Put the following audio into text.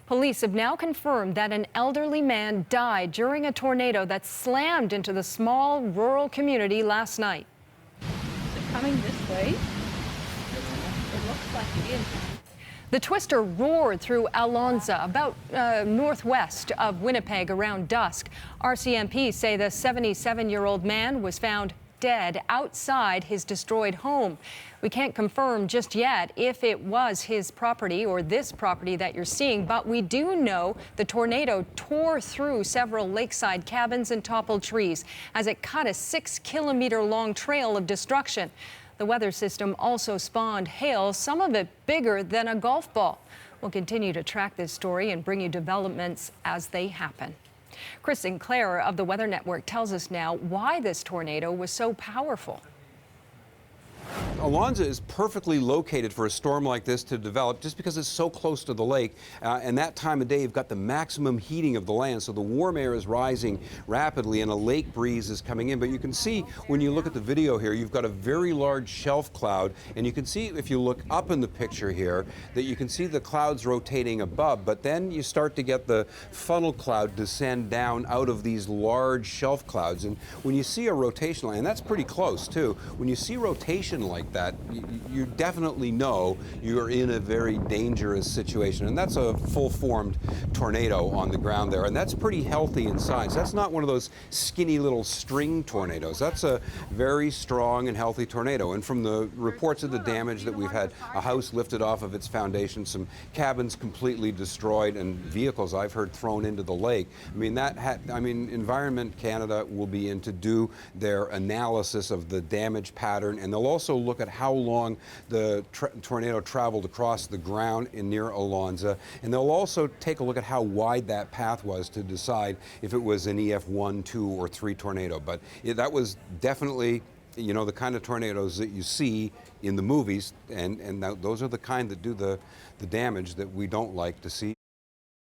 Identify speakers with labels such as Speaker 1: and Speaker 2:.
Speaker 1: Police have now confirmed that an elderly man died during a tornado that slammed into the small rural community last night.
Speaker 2: Is it coming this way? It looks like it is.
Speaker 1: The twister roared through Alonsa, about northwest of Winnipeg, around dusk. RCMP say the 77-year-old man was found dead outside his destroyed home. We can't confirm just yet if it was his property or this property that you're seeing, but we do know the tornado tore through several lakeside cabins and toppled trees as it cut a 6-kilometer-long trail of destruction. The weather system also spawned hail, some of it bigger than a golf ball. We'll continue to track this story and bring you developments as they happen. Chris Sinclair of the Weather Network tells us now why this tornado was so powerful.
Speaker 3: Alonsa is perfectly located for a storm like this to develop just because it's so close to the lake. And that time of day, you've got the maximum heating of the land. So the warm air is rising rapidly and a lake breeze is coming in. But you can see when you look at the video here, you've got a very large shelf cloud. And you can see if you look up in the picture here that you can see the clouds rotating above. But then you start to get the funnel cloud descend down out of these large shelf clouds. And when you see a rotation line, and that's pretty close too, when you see rotation like that, you definitely know you're in a very dangerous situation. And that's a full-formed tornado on the ground there. And that's pretty healthy in size. That's not one of those skinny little string tornadoes. That's a very strong and healthy tornado. And from the reports of the damage that we've had, a house lifted off of its foundation, some cabins completely destroyed, and vehicles I've heard thrown into the lake. I mean, Environment Canada will be in to do their analysis of the damage pattern, and they'll also look at how long the tornado traveled across the ground near Alonsa, and they'll also take a look at how wide that path was to decide if it was an EF1, 2, or 3 tornado. But that was definitely, you know, the kind of tornadoes that you see in the movies, and those are the kind that do the damage that we don't like to see.